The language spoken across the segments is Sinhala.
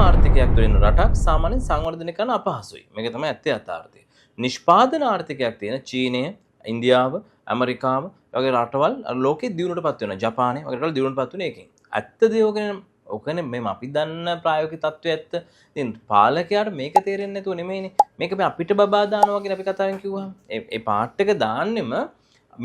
ආර්ථිකයක් තුළින් රටක් සාමාන්‍යයෙන් සංවර්ධනය කරන්න අපහසුයි. මේක තමයි ඇත්තේ යථාර්ථය. නිෂ්පාදන ආර්ථිකයක් තියෙන චීනය, ඉන්දියාව, ඇමරිකාව වගේ රටවල් ලෝකෙ දියුණුවටපත් වෙනවා. ජපානය වගේ රටවල් දියුණුවටපත් වෙන එකෙන්. ඇත්තද ඔකනේ මේ අපි දන්න ප්‍රායෝගික තත්ත්වය ඇත්ත. ඉතින් පාලකයාට මේක තේරෙන්නේ නැතුව නෙමෙයිනේ. මේක අපිට බබා දානවා වගේ අපි කතාවෙන් කිව්වහම. ඒ පාට් එක දාන්නෙම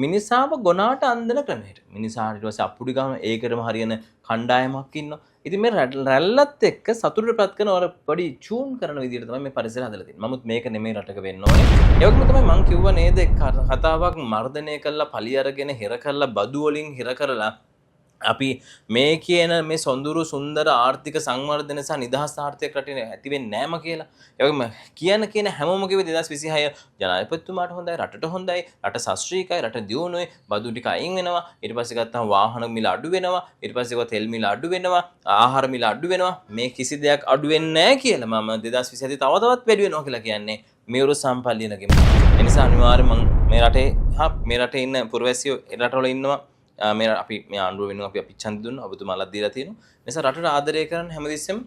මිනිසාව ගොනාට අන්දන ක්‍රමයට. මිනිසාට ඊට පස්සේ අප්පුඩි ගාම ඒකටම හරියන කණ්ඩායමක් ඉන්නවා. ඉතින් මේ රැල්ලත් එක්ක සතුටටපත් කරන ඔර පොඩි චූන් කරන විදිහට තමයි මේ පරිසරය හදලා තියෙන්නේ. නමුත් මේක නෙමෙයි රටක වෙන්න ඕනේ. ඒ වගේම තමයි මම කිව්වා නේද කතාවක් මර්ධනය කළා, පලි අරගෙන හිර කරලා, බදු වලින් හිර කරලා අපි මේ කියන මේ සොඳුරු සුන්දර ආර්ථික සංවර්ධන සහ නිදහස් ආර්ථික රටේ ඇති වෙන්නේ නැම කියලා. ඒ වගේම කියන හැමෝම කිව්වේ 2026 ජනාධිපතිතුමාට හොඳයි, රටට හොඳයි, රට ශාස්ත්‍රීයයි, රට දියුණුවයි, බදු ටික අයින් වෙනවා. ඊට පස්සේ ගත්තාම වාහන මිල අඩු වෙනවා. ඊට පස්සේ තෙල් මිල අඩු වෙනවා. ආහාර මිල අඩු වෙනවා. මේ කිසි දෙයක් අඩු වෙන්නේ නැහැ කියලා මම 2027 තව තවත් වැඩි වෙනවා කියලා කියන්නේ මේවරු සම්පල්ලියනගෙම. ඒ නිසා අනිවාර්යයෙන් මම මේ රටේ ඉන්න පුරවැසියෝ රටවල ඉන්නවා. මේ අපි මේ ආණ්ඩුව වෙනුවෙන් අපි ඡන්ද දුන්නා. ඔබතුමාලා දීලා තියෙනවා. නිසා රටට ආදරය කරන හැමදෙස්සෙම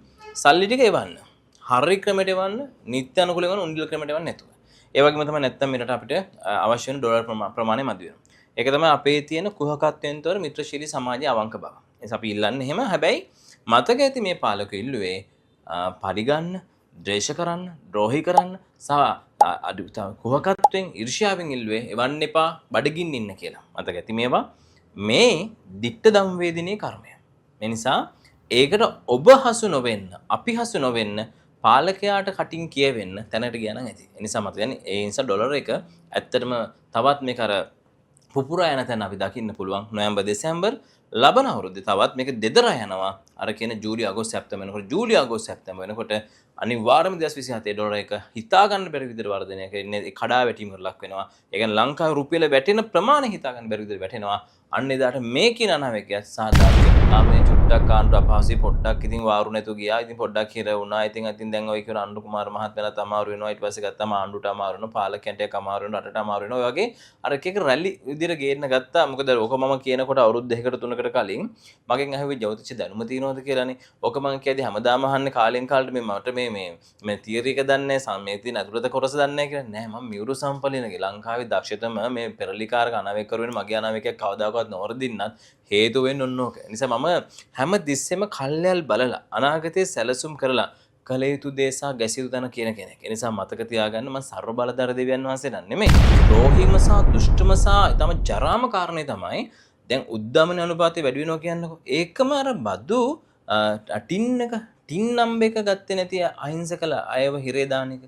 සල්ලි ටික එවන්න. හරි ක්‍රමයට එවන්න, නිත්‍ය අනුකූල එවන්න, උන්ඩිල් ක්‍රමයට එවන්න නැතුව. ඒ වගේම තමයි නැත්තම් මේ රට අපිට අවශ්‍ය වෙන ඩොලර් ප්‍රමාණය මදි වෙනවා. ඒක තමයි අපේ තියෙන කුහකත්වයෙන් තොර මිත්‍රශීලී සමාජයේ අවංක බව. එනිසා අපි ඉල්ලන්නේ එහෙම. හැබැයි මතක ඇති මේ පාලකයෝ ඉල්ලුවේ පරිගන්න, ද්වේෂ කරන්න, ද්‍රෝහී කරන්න සහ කුහකත්වයෙන් ඊර්ෂ්‍යාවෙන් ඉල්ලුවේ එවන්න එපා බඩගින්න ඉන්න කියලා. මතක ඇති මේවා මේ දිට්ඨ ධම්වේදිනී කර්මය. ඒ නිසා ඒකට ඔබ හසු නොවෙන්න, අපි හසු නොවෙන්න, පාලකයාට කටින් කියවෙන්න තැනට ගියා නම් ඇති. ඒ නිසා මත කියන්නේ ඒ නිසා ඩොලර් එක ඇත්තටම තවත් මේක අර පුපුරා යන තැන අපි දකින්න පුළුවන්. නොවැම්බර් දෙසැම්බර් ලබන අවුරුද්දේ තවත් මේක දෙදරා යනවා. අර කියන ජූලි අගෝස්තු සැප්තැම්බර් වෙනකොට ජූලි අගෝස්තු සැප්තැම්බර් වෙනකොට අනිවාර්යයෙන්ම 2027 ඩොලර් එක හිතා ගන්න බැරි විදිහට වර්ධනය කරන්නේ ඒ කඩා වැටීමකට ලක් වෙනවා. ඒ කියන්නේ ලංකාවේ රුපියල වැටෙන ප්‍රමාණය හිතා ගන්න බැරි විදිහට වැටෙනවා. අන්න එදාට මේ කියන අනාවැකියත් සාධාරණයි. මේ චුට්ටක් කාණ්ඩ අපහසුයි පොඩ්ඩක් ඉතින් වාරු නැතු ගියා. ඉතින් පොඩ්ඩක් හිර වුණා. ඉතින් දැන් ඔය කියන අනුර කුමාර මහත්මයාට අමාරු වෙනවා. ඊට පස්සේ ගත්තාම ආණ්ඩුවට අමාරු වෙනවා. පාලකයන්ට අමාරු වෙනවා. රටට අමාරු වෙනවා. ඔය වගේ අර එක රැලි විදිහට ගේන්න ගත්තා. මොකද ඔක මම කියනකොට අවුරුදු 2කට 3කට කලින් මගෙන් අහුවේ ජ්‍යොතිෂ දැනුම තියනවද කියලානේ. ඔක මම කියදී හැමදාම අහන්නේ කාලෙන් කාලට මට මේ තියරි එක දන්නේ නැහැ. මේ තියෙන අතුරත කොටස දන්නේ නැහැ කියලා. නෑ මම මියුරු සම්පලිනගේ ලංකාවේ දක්ෂතම මේ පෙරලිකාරක අනාවැකිකරු වෙන මගේ අනාවැකියක් කවදාකවත් නොවරදින්නත් හේතු වෙන්නේ ඔන්න ඕක. නිසා මම හැම තිස්සෙම කල්යල් බලලා අනාගතයේ සැලසුම් කරලා කල යුතු දේ සහ ගැසිය යුතු තැන කියන කෙනෙක්. ඒ නිසා මතක තියාගන්න මම සර්ව බලධාරී දෙවියන් වහන්සේ නන් නෙමෙයි. ද්‍රෝහීම සහ දුෂ්ටම සහ ඊටම ජරාම කාරණේ තමයි දැන් උද්දමන අනුපාතය වැඩි වෙනවා කියන්නකො. ඒකම අර බදු ටින් නම්බ එක ගත්තේ නැති අහිංසකල අයව හිරේ දාන එක.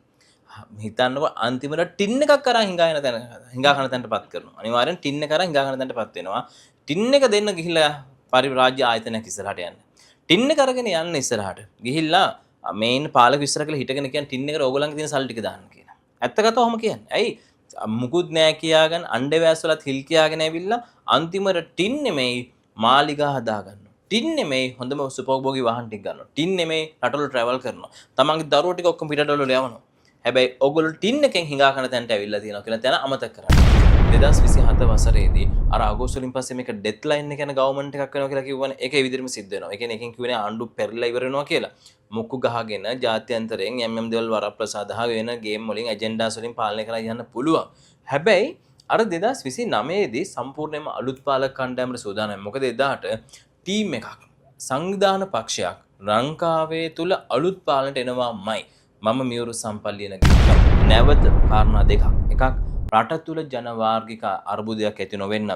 හිතන්නකො අන්තිමට ටින් එකක් කරන් හිඟා කන තැනටපත් කරනවා. අනිවාර්යෙන් ටින් එක කරන් හිඟා කන තැනටපත් වෙනවා. ටින් එක දෙන්න ගිහිල්ලා පරිරාජ්‍ය ආයතනයක් ඉස්සරහට යන්න. ටින් එක අරගෙන යන්න ඉස්සරහට. ගිහිල්ලා මේන් පාලක ඉස්සර කියලා හිටගෙන කියන ටින් එකට ඕගොල්ලන්ගේ තියෙන සල්ලි ටික දාන්න කියලා. ඇත්ත කතාව ඔහම කියන්නේ. ඇයි මුකුත් නෑ කියාගෙන අණ්ඩවැස් වලත් හිල් කියාගෙන ඇවිල්ලා අන්තිමට ටින් නෙමෙයි මාලිගා හදාගන්නවා. ටින් නෙමෙයි හොඳම සුපෝභෝගී වාහන ටික ගන්නවා. ටින් නෙමෙයි රටවල ට්‍රැවල් කරනවා. තමන්ගේ දරුවෝ ටික ඔක්කොම පිටරටවල යවනවා. හැබැයි ඔයගොල්ලෝ ටින් එකෙන් හිඟා කරන තැනට ඇවිල්ලා තියෙනවා කියලා තැන අමතක කරන්නේ. 2027 වසරේදී අර අගෝස්තු වලින් පස්සේ මේක ඩෙඩ්ලයින් එක යන ගවර්න්මන්ට් එකක් වෙනවා කියලා කිව්වනේ. ඒක ඒ විදිහටම සිද්ධ වෙනවා. ඒ කියන්නේ එකෙන් කිව්වනේ ආණ්ඩු පෙරලා ඉවර වෙනවා කියලා. මුක්කු ගහගෙන ජාත්‍යන්තරයෙන් යම් දේවල් වරප්‍රසාද වෙන ගේම් වලින් ඇජෙන්ඩාස් වලින් පාලනය කරලා යන්න පුළුවන්. හැබැයි අර 2029 දී සම්පූර්ණයෙන්ම අලුත් පාලක කණ්ඩායමට සූදානම්. මොකද එදාට ටීම් එකක් සංවිධාන පක්ෂයක් ලංකාවේ තුල අලුත් පාලනට එනවාමයි. මම මියුරු සම්පල්ලියනගේ නැවත කාරණා දෙකක්. එකක් රට තුල ජනවාර්ගික අර්බුදයක් ඇති නොවෙන්න.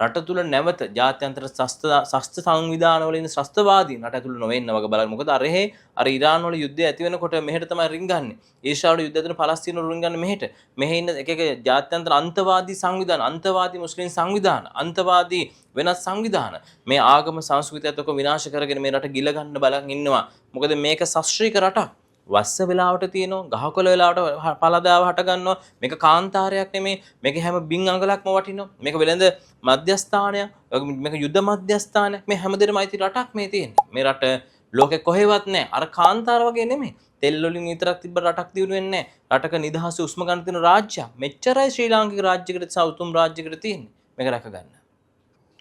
රට තුල නැවත ජාත්‍යන්තර ශස්ත්‍ර සංවිධාන වල ඉන්න ශස්ත්‍රවාදීන් රට තුල නොවෙන්න වගේ බලන්න. මොකද අර ඉරාන් වල යුද්ධය ඇති වෙනකොට මෙහෙට තමයි රින්ගන්නේ. ඊශ්‍රායල යුද්ධය ඇතුළේ පලස්තීන වල රින්ගන්නේ මෙහෙට. මෙහෙ ඉන්න එක ජාත්‍යන්තර අන්තවාදී සංවිධාන, අන්තවාදී මුස්ලිම් සංවිධාන, අන්තවාදී වෙනස් සංවිධාන මේ ආගම සංස්කෘතියත් ඔක්කොම විනාශ කරගෙන මේ රට ගිල ගන්න බලන් ඉන්නවා. මොකද මේක ශාස්ත්‍රීය රටක්. වස්ස වෙලාවට තියෙනවා, ගහකොළ වෙලාවට පළදාව හට ගන්නවා. මේක කාන්තාරයක් නෙමෙයි. මේක හැම බින් අඟලක්ම වටිනවා. මේක වෙළඳ මධ්‍යස්ථානයක්. මේක යුද්ධ මධ්‍යස්ථානයක්. මේ හැමදේටම අයිති රටක් මේ තියෙන්නේ. මේ රට ලෝකෙ කොහෙවත් නැහැ. අර කාන්තාර වගේ නෙමෙයි. තෙල් වලින් විතරක් තිබ්බ රටක් දිනු වෙන්නේ නැහැ. රටක නිදහස උස්ම ගන්න තියෙන රාජ්‍යයක්. මෙච්චරයි ශ්‍රී ලාංකික රාජ්‍යයකට සෞතුම් රාජ්‍යයකට තියෙන්නේ. මේක රැක ගන්න.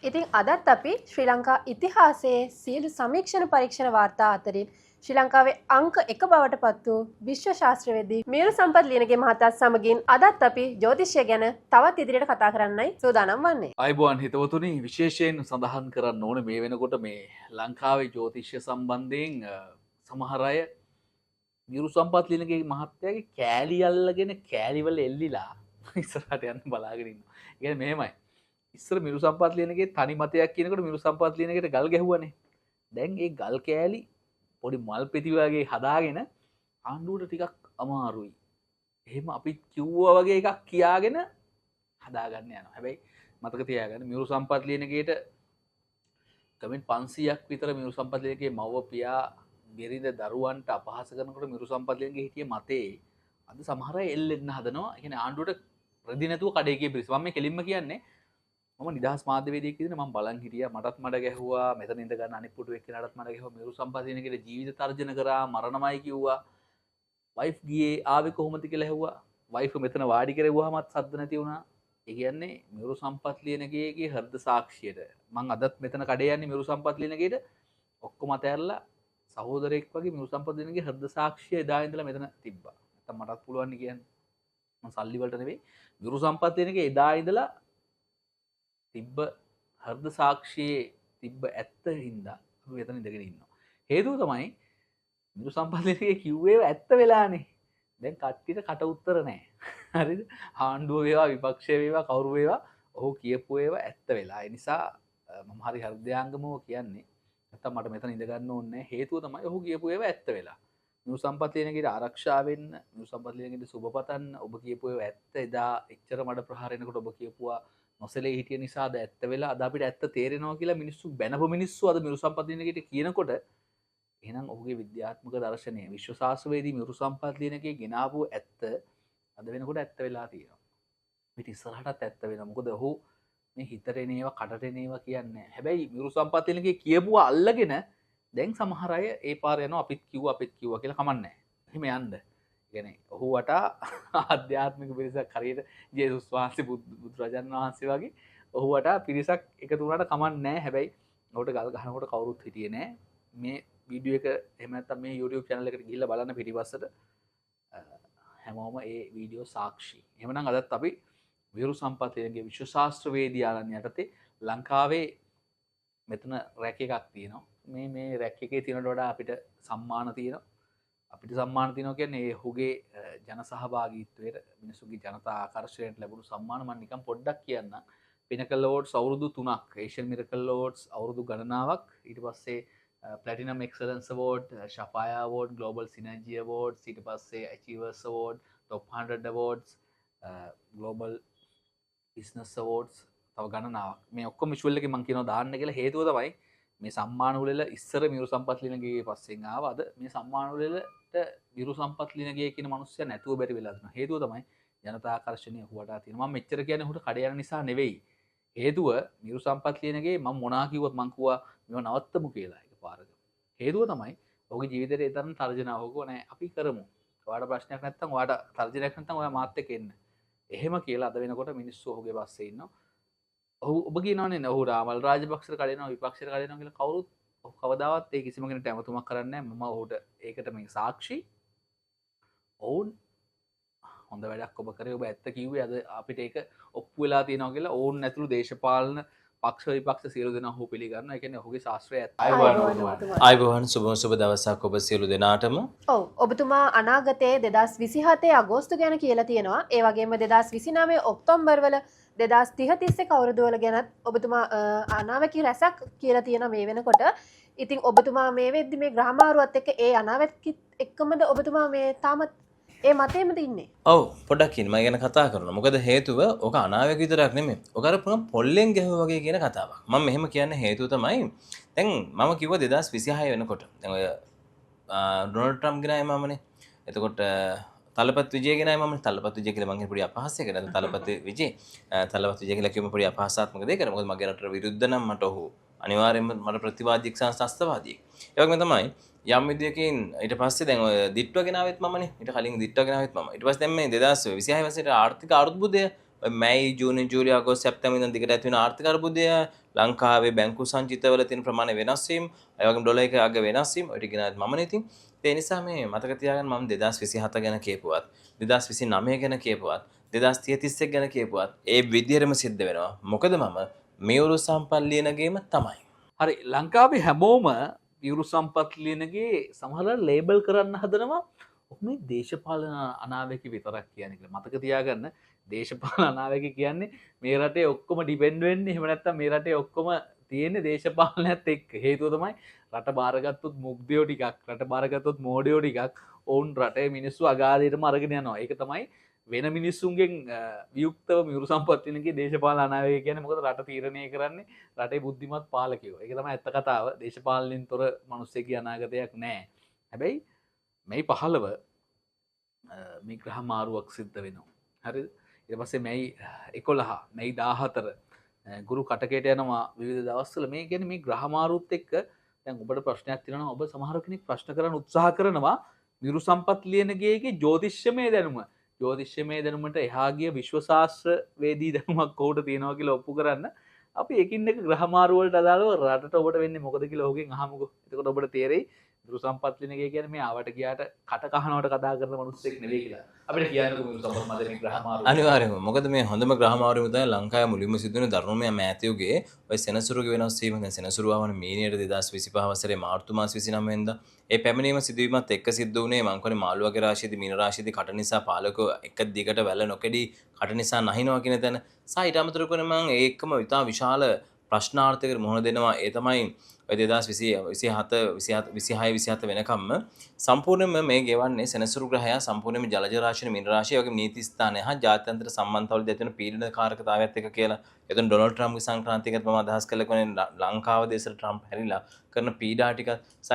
ඉතින් අදත් අපි ශ්‍රී ලංකා ඉතිහාසයේ සියලු සමීක්ෂණ පරීක්ෂණ වාර්තා අතරින් ශ්‍රී ලංකාවේ අංක 1 බවට පත් වූ විශ්ව ශාස්ත්‍රවේදී මියුරු සම්පත් ලියනගේ මහතාත් සමගින් අදත් අපි ජ්‍යොතිෂය ගැන තවත් ඉදිරියට කතා කරන්නයි සූදානම් වන්නේ. අයිබෝන් හිතවතුනි විශේෂයෙන් සඳහන් කරන්න ඕන මේ වෙනකොට මේ ලංකාවේ ජ්‍යොතිෂය සම්බන්ධයෙන් සමහර අය මියුරු සම්පත් ලියනගේ මහත්තයාගේ කෑලි අල්ලගෙන කෑලිවල එල්ලිලා ඉස්සරහට යන්න බලාගෙන ඉන්නවා. ඒ කියන්නේ මෙහෙමයි. ඉස්සර මියුරු සම්පත් ලියනගේ තනි මතයක් කියනකොට මියුරු සම්පත් ලියනකට ගල් ගැහුවනේ. දැන් ඒ ගල් කෑලි පොඩි මල් පෙති වගේ හදාගෙන ආණ්ඩුවට ටිකක් අමාරුයි. එහෙම අපි කිව්වා වගේ එකක් කියාගෙන හදාගන්න යනවා. හැබැයි මතක තියාගන්න මියුරු සම්පත් ලියනගේට කමෙන්ට් 500ක් විතර මියුරු සම්පත් ලියනගේ මව්ව පියා බිරිඳ දරුවන්ට අපහාස කරනකොට මියුරු සම්පත් ලියනගේ හිටිය මතේ අද සමහර අය එල්ලෙන්න හදනවා. ඒ කියන්නේ ආණ්ඩුවට රෙදි නැතුව කඩේ ගිය පිරිස. මම මේ කෙලින්ම කියන්නේ මම නිදහස් මාධ්‍යවේදියෙක් විදිහට මම බලන් හිටියා. මටත් මඩ ගැහුවා. මෙතන ඉඳ ගන්න අනිත් පුටු එක්කෙනාටත් මඩ ගැහුවා. මියුරු සම්පත් ලියනගේ ජීවිත තර්ජන කරා, මරණමයි කිව්වා. වයිෆ් ගියේ ආවේ කොහොමද කියලා ඇහුවා. වයිෆ් මෙතන වාඩි කරගුවාමත් සද්ද නැති වුණා. ඒ කියන්නේ මියුරු සම්පත් ලියනගේගේ හෘද සාක්ෂියට මම අදත් මෙතන කඩේ යන්නේ මියුරු සම්පත් ලියනගේට ඔක්කොම අතහැරලා සහෝදරයෙක් වගේ මියුරු සම්පත් ලියනගේ හෘද සාක්ෂිය එදා ඉඳලා මෙතන තිබ්බා. නැත්තම් මටත් පුළුවන් නේ කියන්න. මම සල්ලි වලට නෙවෙයි මියුරු සම්පත් ලියනගේ එදා ඉඳලා තිබ්බ හෘද සාක්ෂියේ තිබ්බ ඇත්ත හින්දා අපි මෙතන ඉඳගෙන ඉන්නවා. හේතුව තමයි මියුරු සම්පත් ලියනගේ කිව්වේ ඇත්ත වෙලානේ. දැන් කට්ටියට කට උත්තර නැහැ. හරිද? ආණ්ඩුව වේවා විපක්ෂය වේවා කවුරු වේවා ඔහු කියපු ඒවා ඇත්ත වෙලා. ඒ නිසා මම හරි හෘදයාංගමව කියන්නේ නැත්තම් මට මෙතන ඉඳ ගන්න ඕනේ නැහැ. හේතුව තමයි ඔහු කියපු ඒවා ඇත්ත වෙලා. මියුරු සම්පත් ලියනගේට ආරක්ෂා වෙන්න, මියුරු සම්පත් ලියනගේට සුබ පතන්න ඔබ කියපු ඒවා ඇත්ත. එදා එච්චර මඩ ප්‍රහාර එනකොට ඔබ කියපුවා නොසලේ හිටිය නිසාද ඇත්ත වෙලා අද අපිට ඇත්ත තේරෙනවා කියලා මිනිස්සු බැනපු මිනිස්සු අද මියුරු සම්පත් ලියනගේට කියනකොට එහෙනම් ඔහුගේ විද්‍යාත්මක දර්ශනය විශ්ව ශාස්ත්‍රවේදී මියුරු සම්පත් ලියනගේ ගෙනාවු ඇත්ත අද වෙනකොට ඇත්ත වෙලා තියෙනවා. මේක ඉස්සරහටත් ඇත්ත වෙනවා. මොකද ඔහු මේ හිතට එන ඒවා කටට එන ඒවා කියන්නේ නැහැ. හැබැයි මියුරු සම්පත් ලියනගේ කියපුවා අල්ලගෙන දැන් සමහර අය ඒ පාර යනවා අපිත් කිව්වා කියලා කමන්නේ නැහැ. එහෙම යන්න. කියන්නේ ඔහු වටා ආධ්‍යාත්මික පිරිසක් හරියට ජේසුස් වහන්සේ බුදුරජාණන් වහන්සේ වගේ ඔහු වටා පිරිසක් එකතු වුණාට කමන්නේ නැහැ. හැබැයි ඔහුට ගල් ගහනකොට කවුරුත් හිටියේ නැහැ. මේ වීඩියෝ එක එහෙම නැත්නම් මේ YouTube channel එකට ගිහිල්ලා බලන්න පිටිපස්සට හැමෝම ඒ වීඩියෝ සාක්ෂි. එහෙමනම් අදත් අපි මියුරු සම්පත් ලියනගේ විශ්ව ශාස්ත්‍රවේදියාලන් යටතේ ලංකාවේ මෙතන රැක් එකක් තියෙනවා. මේ රැක් එකේ තියෙනට වඩා අපිට සම්මාන තියෙනවා. අපිට සම්මාන තියෙනවා කියන්නේ ඒ ඔහුගේ ජන සහභාගීත්වයට මිනිසුන්ගේ ජනතා ආකර්ෂණයට ලැබුණු සම්මාන මම නිකන් පොඩ්ඩක් කියන්නම්. Pinnacle Awards අවුරුදු 3ක්, Asian Miracle Awards අවුරුදු ගණනාවක්, ඊට පස්සේ Platinum Excellence Award, Shafaya Award, Global Synergy Awards, ඊට පස්සේ Achievers Award, Top 100 Awards, Global Business Awards තව ගණනාවක්. මේ ඔක්කොම විෂුවල් එකේ මම කියනවා දාන්න කියලා. හේතුව තමයි මේ සම්මාන උළෙල ඉස්සර මියුරු සම්පත් ලියනගේ පස්සෙන් ආවා. අද මේ සම්මාන උළෙලට මියුරු සම්පත් ලියනගේ කියන මිනිස්සයා නැතුව බැරි වෙලා තියෙනවා. හේතුව තමයි ජනතා ආකර්ෂණය හුවටා තියෙනවා. මම මෙච්චර කියන්නේ ඔහුට කඩ යන නිසා නෙවෙයි. හේතුව මියුරු සම්පත් ලියනගේ මම මොනා කිව්වත් මං කිව්වා මේව නවත්තමු කියලා. හේතුව තමයි ඔහුගේ ජීවිතේට ඒ තරම් තර්ජනාවක් නැහැ. අපි කරමු. ඔයාලට ප්‍රශ්නයක් නැත්නම් ඔයාලට තර්ජනයක් නැත්නම් ඔයා මාත් එක්ක එන්න. එහෙම කියලා අද වෙනකොට මිනිස්සු ඔහුගේ පස්සේ ඉන්නවා. ඔබ කියනවනේ ඔහු රාමල් රාජපක්ෂට කඩේනවා විපක්ෂයට කඩේනවා කියලා කවුරුත් ඔහු කවදාවත් ඒ කිසිම කෙනෙකුට ඇමතුමක් කරන්නේ නැහැ. මම ඔහුට ඒකට මේ සාක්ෂි. ඔවුන් හොඳ වැඩක් ඔබ කරේ. ඔබ ඇත්ත කිව්වේ. අද අපිට ඒක ඔප්පු වෙලා තියෙනවා කියලා ඔවුන් ඇතුළු දේශපාලන පක්ෂ විපක්ෂ සියලු දෙනා ඔහු පිළිගන්නවා. ඒ කියන්නේ ඔහුගේ ශාස්ත්‍රය ආයුබෝවන් සුබ දවසක් ඔබ සියලු දෙනාටම. ඔව් ඔබතුමා අනාගතයේ 2027 අගෝස්තු ගැන කියලා තියෙනවා. ඒ වගේම 2029 ඔක්තෝබර් වල 2030 අවුරුදු වල ගැනත් ඔබතුමා අනාවැකි රැසක් කියලා තියෙනවා මේ වෙනකොට. ඉතින් ඔබතුමා මේ වෙද්දි මේ ග්‍රහමාරුවත් එක්ක ඒ අනාවැකිත් එක්කමද ඔබතුමා මේ තාමත් ඒ මතේමද ඉන්නේ? ඔව් පොඩ්ඩක් ඉන්න මම ගැන කතා කරනවා. මොකද හේතුව ඔක අනාවැක විතරක් නෙමෙයි. ඔක අර පොල්ලෙන් ගැහුවා වගේ කියන කතාවක්. මම මෙහෙම කියන්නේ හේතුව තමයි දැන් මම කිව්වා 2026 වෙනකොට. දැන් ඔය ඩොනල්ඩ් ට්‍රම්ප් ගෙනාවේ මමනේ. එතකොට තලපත් විජය ගෙනාවේ මමනේ. තලපත් විජය කියලා මම කියන පොඩි අපහාසයක් කරා. තලපත් විජය කියලා කියමු පොඩි අපහාසාත්මක දෙයක් කරා. මොකද මගේ රටට විරුද්ධ නම් මට ඔහු අනිවාර්යයෙන්ම මට ප්‍රතිවාදියෙක් සහ ශාස්ත්‍රවාදියෙක්. ඒ වගේම තමයි යම් විදියකින් ඊට පස්සේ දැන් ඔය දිට්ටුව ගෙනාවෙත් මමනේ. ඊට කලින් දිට්ටුව ගෙනාවෙත් මම. ඊට පස්සේ දැන් මේ 2026 වසරේ ආර්ථික අර්බුදය මැයි ජූනි ජූලි අගෝස්තු සැප්තැම්බර් ඉඳන් දිගට ඇති වෙන ආර්ථික අර්බුදය ලංකාවේ බැංකු සංචිතවල තියෙන ප්‍රමාණය වෙනස් වීම ඒ වගේම ඩොලර් එකේ අග වෙනස් වීම ඔය ටික ගෙනාවත් මමනේ ඉතින් ඒ නිසා මේ මතක තියාගන්න මම 2027 ගැන කියපුවත් 2029 ගැන කියපුවත් 2031 ගැන කියපුවත් ඒ විදිහටම සිද්ධ වෙනවා මොකද මම මේවරු සම්පත් ලියනගේම තමයි හරි ලංකාවේ හැමෝම පියුරු සම්පත් ලියනගේ සමහර ලේබල් කරන්න හදනවා මේ දේශපාලන අනාවක විතරක් කියන එක මතක තියාගන්න දේශපාලන අනාවක කියන්නේ මේ රටේ ඔක්කොම ඩිපෙන්ඩ් වෙන්නේ එහෙම නැත්නම් මේ රටේ ඔක්කොම තියෙන්නේ දේශපාලනයත් එක්ක හේතුව තමයි රට බාරගත්තොත් මුග්ධයෝ ටිකක් රට බාරගත්තොත් මෝඩයෝ ටිකක් ඔවුන් රටේ මිනිස්සු අගාධයටම අරගෙන යනවා ඒක තමයි වෙන මිනිස්සුන්ගෙන් වියුක්තව මියුරු සම්පත් වෙනගේ දේශපාලන අනාවක කියන්නේ මොකද රට තීරණය කරන්නේ රටේ බුද්ධිමත් පාලකයෝ ඒක තමයි ඇත්ත කතාව දේශපාලනෙන් තොර මිනිස්සෙක්ගේ අනාගතයක් නැහැ හැබැයි මේ 15 මේ ග්‍රහ මාරුවක් සිද්ධ වෙනවා. හරිද? ඊට පස්සේ මේ 11 මේ 14 ගුරු කටකයට යනවා විවිධ දවස්වල මේ කියන්නේ මේ ග්‍රහ මාරුත් එක්ක දැන් ඔබට ප්‍රශ්නයක් තියෙනවා ඔබ සමහර කෙනෙක් ප්‍රශ්න කරන්න උත්සාහ කරනවා මිරු සම්පත් ලියන ගේගේ ජ්‍යොතිෂ්‍යමය දැනුම. ජ්‍යොතිෂ්‍යමය දැනුමට එහා ගිය විශ්ව ශාස්ත්‍ර වේදී දැනුමක් ඔහුට තියෙනවා කියලා ඔප්පු කරන්න අපි එකින් එක ග්‍රහ මාරු වලට අදාළව රටට ඔබට වෙන්නේ මොකද කියලා ඔහුගෙන් අහමුකෝ. එතකොට ඔබට තේරෙයි මිරු සම්පත් ලියන ගේ කියන්නේ මේ ආවට ගියාට කට කහනවට කතා කරන මිනිස්සෙක් නෙවෙයි කියලා. අපිට කියන්නකෝ මිරු සම්පත් මත මේ ග්‍රහ මාරු. අනිවාර්යයෙන්ම. මොකද මේ හොඳම ග්‍රහ මාරුවම තමයි ලංකාවේ මුලින්ම සිදු වෙන ධර්මමය මෑතයුගේ ඔය සෙනසුරුගේ වෙනස් වීම. දැන් සෙනසුරු ආවන මීනියට 2025 වසරේ මාර්තු මාස 29 වෙනිදා ඒ පැමිණීම සිදුවීමත් එක්ක සිද්ධ වුණේ මං කියන්නේ මාළුවගේ රාශියේදී මීන රාශියේදී කට නිසා පාලකෝ එක දිගට වැල නොකඩි කට නිසා නැහිනවා කියන තැන සාහිත්‍ය අමතර කරන මං ඒකම ඉතා විශාල ප්‍රශ්නාර්ථයකට මුහුණ දෙනවා ඒ තමයි 2026 වෙනකම්ම සම්පූර්ණයෙන්ම මේ ගෙවන්නේ සෙනසුරු ග්‍රහය සම්පූර්ණයෙන්ම ජලජ රාශිය මින රාශිය වගේ නීති ස්ථානය හා ජාත්‍යන්තර සම්බන්ධතාවල ඇති වෙන පීඩනකාරකතාවයත් එක්ක කියලා. එතන ඩොනල්ඩ් ට්‍රම්ප්ගේ සංක්‍රාන්තිකත් මම අදහස් කළේ කොනේ ලංකාව දේශයට ට්‍රම්ප් හැරිලා කරන පීඩා ටික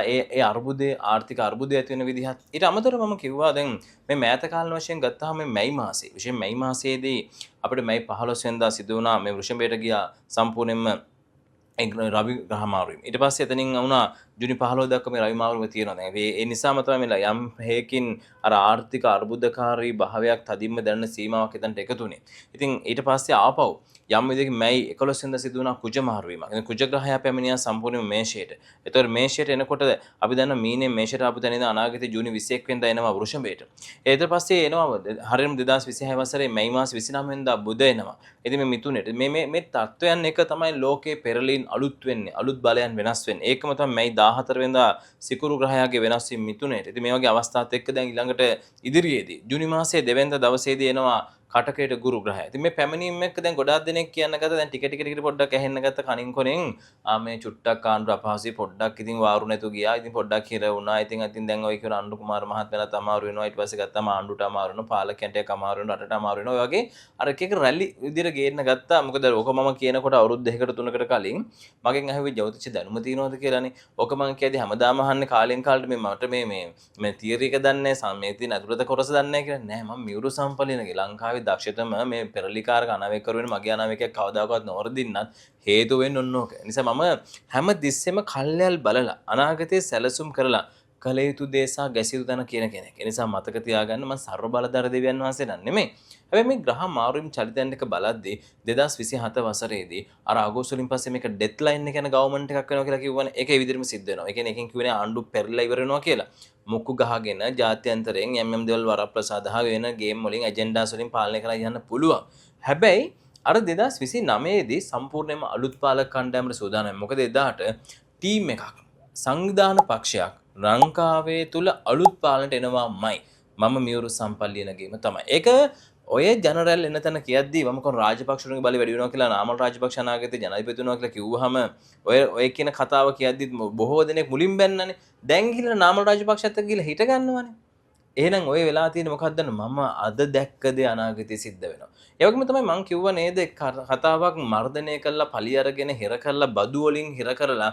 ඒ අර්බුදයේ ආර්ථික අර්බුදය ඇති වෙන විදිහත් ඊට අමතරව මම කිව්වා දැන් මේ මෑත කාලන වශයෙන් ගත්තාම මේ මැයි මාසයේ විශේෂයෙන් මැයි මාසයේදී අපිට මැයි 15 වෙනිදා සිදු වුණා මේ වෘෂභයට ගියා සම්පූර්ණයෙන්ම රවි ග්‍රහ මාරුවීම. ඊට පස්සේ එතනින් වුණා ජුනි 15 දක්වා මේ රවි මාරුව තියෙනවා. දැන් ඒ නිසාම තමයි මේ යම් හේකින් අර ආර්ථික අර්බුදකාරී භාවයක් තදින්ම දැනෙන සීමාවක් එතනට එකතු වුණේ. ඉතින් ඊට පස්සේ ආපහු යම් විදිහකින් මැයි 11 වෙනිදා සිදු වුණා කුජ මාරුවීමක්. ඉතින් කුජ ග්‍රහය පැමිණියා සම්පූර්ණයෙන්ම මේෂයට. ඒතකොට මේෂයට එනකොට අපි දන්න මීනේ මේෂයට ආපු තැන ඉඳන් අනාගතේ ජූනි 21 වෙනිදා එනවා වෘෂභයට. ඊට පස්සේ එනවා හරියටම 2026 වසරේ මැයි මාස 29 වෙනිදා බුධ එනවා. ඉතින් මේ මිතුනේට මේ තත්වයන් එක තමයි ලෝකේ පෙරලීන් අලුත් වෙන්නේ. අලුත් බලයන් වෙනස් වෙන්නේ. ඒකම තමයි මැයි 14 වෙනිදා සිකුරු ග්‍රහයාගේ වෙනස් වීම මිතුනේට. ඉතින් මේ වගේ අවස්ථාත් එක්ක දැන් ඊළඟට ඉදිරියේදී ජූනි මාසයේ 2 වෙනිදා දවසේදී එනවා කටකයට ගුරු ග්‍රහය. ඉතින් මේ පැමිණීම එක්ක දැන් ගොඩාක් දෙනෙක් කියන්න ගත්තා දැන් ටික පොඩ්ඩක් ඇහෙන්න ගත්ත කනින් කොනෙන් මේ චුට්ටක් ආණ්ඩුව අපහසුයි පොඩ්ඩක් ඉතින් වාරු නැතු ගියා. ඉතින් පොඩ්ඩක් හිර වුණා. ඉතින් දැන් ඔය කියන අනුර කුමාර මහත්මයාට අමාරු වෙනවා. ඊට පස්සේ ගත්තාම ආණ්ඩුවට අමාරු වෙනවා. පාලකයන්ට අමාරු වෙනවා. රටට අමාරු වෙනවා. ඔය වගේ අර එක රැලි විදිහට ගේන්න ගත්තා. මොකද ඔක මම කියනකොට අවුරුදු 2කට 3කට කලින් මගෙන් ඇහුවේ ජ්‍යොතිෂ දැනුම තියෙනවද කියලානේ. ඔක මම කියදී හැමදාම අහන්නේ කාලෙන් කාලට මට මේ තියරි එක දන්නේ මේ තියෙන අතුලත කොටස දන්නේ කියලා. නෑ මම මියුරු සම්පලිනගේ ලංකාවේ දක්ෂතම මේ පෙරලිකාරක අනාවේක කරුවෙන මගේ අනාවේකයක් කවදාකවත් නොවරදින්නත් හේතු වෙන්නේ ඔන්න ඕක. නිසා මම හැම තිස්සෙම කල්යල් බලලා අනාගතේ සැලසුම් කරලා කල යුතු දේ සහ ගැසිය යුතු තැන කියන කෙනෙක්. ඒ නිසා මතක තියාගන්න මම සර්ව බලධාර දෙවියන් වහන්සේ නෙමෙයි. හැබැයි මේ ග්‍රහ මාරුවීම් චලිතයන් එක බලද්දී 2027 වසරේදී අර අගෝස්තු වලින් පස්සේ මේක ඩෙඩ්ලයින් එක යන ගවර්න්මන්ට් එකක් වෙනවා කියලා කිව්වනේ. ඒක ඒ විදිහටම සිද්ධ වෙනවා. ඒ කියන්නේ එකෙන් කිව්වනේ ආණ්ඩු පෙරලා ඉවර වෙනවා කියලා. මුක්කු ගහගෙන ජාත්‍යන්තරයෙන් යම් දේවල් වරප්‍රසාද වෙන ගේම් වලින් ඇජෙන්ඩාස් වලින් පාලනය කරලා යන්න පුළුවන්. හැබැයි අර 2029 දී සම්පූර්ණයෙන්ම අලුත් පාලක කණ්ඩායමට සූදානම්. මොකද එදාට ටීම් එකක් සංවිධාන පක්ෂයක් ලංකාවේ තුල අලුත් පාලනට එනවාමයි. මම මියුරු සම්පල්ලියනගේම තමයි. ඒක ඔය ජනරල් එන තැන කියද්දී මම කොහොම රාජපක්ෂතුන්ගේ බලය වැඩි වෙනවා කියලා නාමල් රාජපක්ෂ අනාගතේ ජනාධිපති වෙනවා කියලා කිව්වහම ඔය කියන කතාව කියද්දී බොහෝ දෙනෙක් මුලින් බැන්නනේ. දැන් ගිහලා නාමල් රාජපක්ෂත් එක්ක ගිහලා හිට ගන්නවනේ. එහෙනම් ඔය වෙලා තියෙන මොකක්ද මම අද දැක්ක දේ අනාගතේ සිද්ධ වෙනවා. ඒ වගේම තමයි මම කිව්වා නේද කතාවක් මර්ධනය කරලා පලි අරගෙන හිර කරලා බදු වලින් හිර කරලා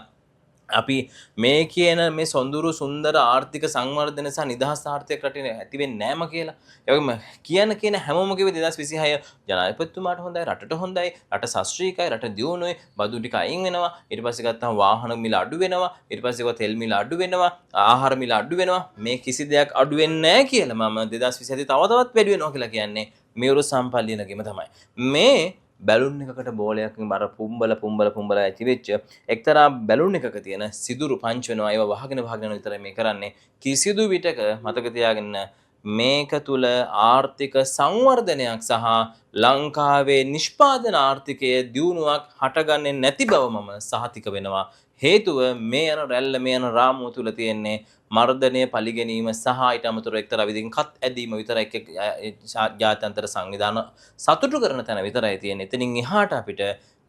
අපි මේ කියන මේ සොඳුරු සුන්දර ආර්ථික සංවර්ධන සහ නිදහස් ආර්ථික රටේ ඇති වෙන්නේ නැම කියලා. ඒ වගේම කියන හැමෝම කිව්වේ 2026 ජනාධිපතිතුමාට හොඳයි රටට හොඳයි රට ශාස්ත්‍රීයයි රට දියුණුවයි බදු ටික අයින් වෙනවා ඊට පස්සේ ගත්තාම වාහන මිල අඩු වෙනවා ඊට පස්සේ තෙල් මිල අඩු වෙනවා ආහාර මිල අඩු වෙනවා මේ කිසි දෙයක් අඩු වෙන්නේ නැහැ කියලා මම 2027 තව තවත් වැඩි වෙනවා කියලා කියන්නේ මේවරු සම්පල්ලියනගේම තමයි. මේ බැලුන් එකකට බෝලයකින් බර පුම්බල ඇති වෙච්ච එක්තරා බැලුන් එකක තියෙන සිදුරු පංච වෙනවා. ඒවා වහගෙන විතරයි මේ කරන්නේ. කිසිදු විටක මතක තියාගන්න මේක තුල ආර්ථික සංවර්ධනයක් සහ ලංකාවේ නිෂ්පාදන ආර්ථිකයේ දියුණුවක් හටගන්නේ නැති බව මම සහතික වෙනවා. හේතුව මේ යන රැල්ල මේ යන රාමුව තුල තියෙන්නේ මර්ධනය පරිගැනීම සහ ඊට අමතරව එක්තරා විදිහකින් කත් ඇදීම විතරයි ජාත්‍යන්තර සංවිධාන සතුටු කරන තැන විතරයි තියෙන්නේ. එතනින් එහාට අපිට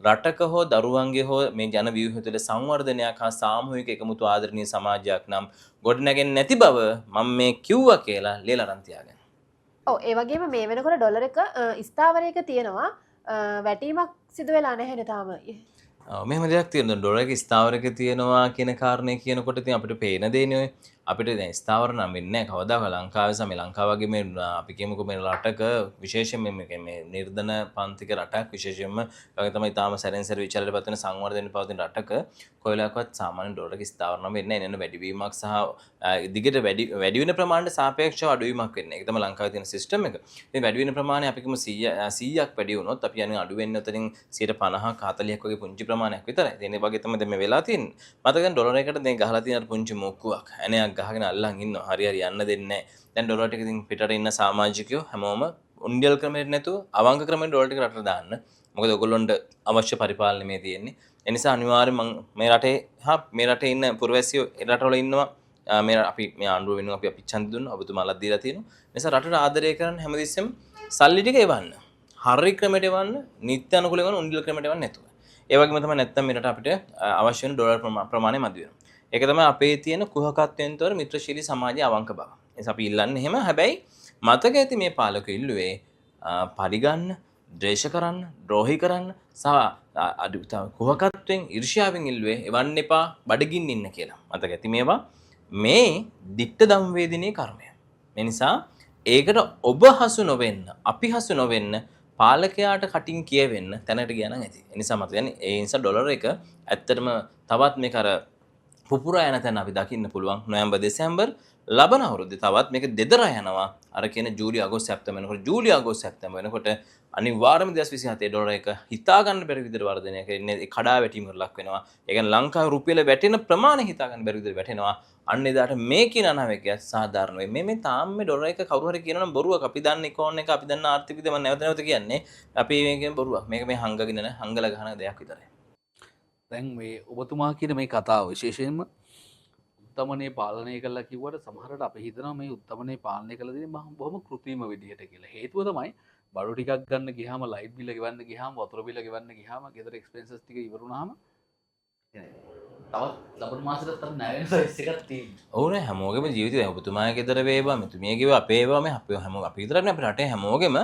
රටක හෝ දරුවන්ගේ හෝ මේ ජන ව්‍යුහය තුළ සංවර්ධනයක් හා සාමූහික එකමුතු ආදරණීය සමාජයක් නම් ගොඩනැගෙන්නේ නැති බව මම මේ කිව්වා කියලා ලියලා අරන් තියාගන්න. ඔව් ඒ වගේම මේ වෙනකොට ඩොලර් එක ස්ථාවරයක තියෙනවා වැටීමක් සිදු වෙලා නැහැ නේ තාම. මෙහෙම දෙයක් තියෙනවා ඩොලර් එක ස්ථාවරයක තියෙනවා කියන කාරණේ කියනකොට ඉතින් අපිට පේන දේනේ ඔය අපිට දැන් ස්ථාවර නම් වෙන්නේ නැහැ කවදාක ලංකාවේ සම ලංකාව වගේ මේ අපි කියමුකෝ මේ රටක විශේෂයෙන් මේ නිර්ධන පන්තික රටක් විශේෂයෙන්ම වගේ තමයි තාම සැරෙන් සැර විචාරයට පත් වෙන සංවර්ධනය පවතින රටක කොයිලක්වත් සාමාන්‍ය ඩොලර් එක ස්ථාවර නම් වෙන්නේ නැහැ. එන්න වැඩිවීමක් සහ දිගට වැඩි වෙන ප්‍රමාණයට සාපේක්ෂව අඩුවීමක් වෙන්නේ. ඒක තමයි ලංකාවේ තියෙන සිස්ටම් එක. මේ වැඩි වෙන ප්‍රමාණය අපි කියමු 100ක් වැඩි වුණොත් අපි යන්නේ අඩු වෙන්නේ උතනින් 50ක් 40ක් වගේ පුංචි ප්‍රමාණයක් විතරයි. ඒ වගේ තමයි දැන් මේ වෙලා තියෙන්නේ. මතක ගන්න ඩොලර් එකට දැන් ගහලා තියෙන පුංචි මොක්කුවක්. ඇණයක් ගහගෙන අල්ලන් ඉන්නවා. හරි යන්න දෙන්නේ නැහැ. දැන් ඩොලර් ටික ඉතින් පිටට ඉන්න සමාජිකයෝ හැමෝම උන්ඩියල් ක්‍රමයට නැතුව අවංක ක්‍රමයට ඩොලර් ටික රටට දාන්න. මොකද ඔයගොල්ලොන්ට අවශ්‍ය පරිපාලනය මේ තියෙන්නේ. ඒ නිසා අනිවාර්යයෙන් මම මේ රටේ ඉන්න පුරවැසියෝ ඒ රටවල ඉන්නවා. අපි මේ ආණ්ඩුව වෙනුවෙන් අපි ඡන්ද දුන්නා. ඔබතුමාලා දීලා තියෙනවා. ඒ නිසා රටට ආදරය කරන්න හැමදෙස්සෙම සල්ලි ටික එවන්න. හරි ක්‍රමයට එවන්න. නිත්‍ය අනුකූලව එවන්න උන්ඩියල් ක්‍රමයට එවන්න නැතුව. ඒ වගේම තමයි නැත්තම් මේ රට අපිට අවශ්‍ය වෙන ඩොලර් ප්‍රමාණය මදි වෙනවා. ඒක තමයි අපේ තියෙන කුහකත්වයෙන් තොර මිත්‍රශීලී සමාජයේ අවංක බව. ඒ නිසා අපි ඉල්ලන්නේ එහෙම. හැබැයි මතක ඇති මේ පාලක ඉල්ලුවේ පරිගන්න, ද්වේෂ කරන්න, ද්‍රෝහී කරන්න සහ කුහකත්වයෙන් ඊර්ෂ්‍යාවෙන් ඉල්ලුවේ එවන්න එපා බඩගින්න ඉන්න කියලා. මතක ඇති මේවා මේ දික්ට දම්වේදිනේ කර්මය. මේ නිසා ඒකට ඔබ හසු නොවෙන්න, අපි හසු නොවෙන්න පාලකයාට කටින් කියවෙන්න තැනට ගියා නම් ඇති. ඒ නිසා මත කියන්නේ ඒ නිසා ඩොලර් එක ඇත්තටම තවත් මේක අර පුපුරා යන තැන අපි දකින්න පුළුවන්. නොවැම්බර් දෙසැම්බර් ලබන අවුරුද්දේ තවත් මේක දෙදරා යනවා. අර කියන ජූලි අගෝස්තු සැප්තැම්බර් වෙනකොට ජූලි අගෝස්තු සැප්තැම්බර් වෙනකොට අනිවාර්යයෙන්ම 2027 ඩොලර් එක හිතා ගන්න බැරි විදිහට වර්ධනයක් වෙන්නේ. ඒ කඩා වැටීමකට ලක් වෙනවා. ඒ කියන්නේ ලංකාවේ රුපියල වැටෙන ප්‍රමාණය හිතා ගන්න බැරි විදිහට වැටෙනවා. අන්න එදාට මේ කියන අනාවැකිය සාධාරණ වෙයි. මේ තාම මේ ඩොලර් එක කවුරු හරි කියනනම් බොරුවක්. අපි දන්න ඉකෝන් එක අපි දන්න ආර්ථික විද්‍යාව මම නැවත කියන්නේ. අපි මේකෙන් බොරුවක්. මේක මේ හංගගෙන හංගල ගහන දෙයක් විතරයි. දැන් මේ ඔබතුමා කියන මේ කතාව විශේෂයෙන්ම උත්තමනේ පාලනය කළා කිව්වට සමහරට අපි හිතනවා මේ උත්තමනේ පාලනය කළා දෙන්නේ බොහොම කෘත්‍රිම විදිහට කියලා. හේතුව තමයි බඩු ටිකක් ගන්න ගියාම ලයිට් බිල ගෙවන්න ගියාම වතුර බිල ගෙවන්න ගියාම ගෙදර එක්ස්පෙන්සස් ටික ඉවර වුණාම තවත් ලබන මාසෙට තව නැවෙන ප්‍රයිස් එකක් තියෙනවා. ඔව් නේ හැමෝගෙම ජීවිතේ දැන් ඔබතුමාගේ ගෙදර වේවා මෙතුමියගේ අපේ වේවා මේ අපේ හැමෝම අපි විතරක් නේ අපේ රටේ හැමෝගෙම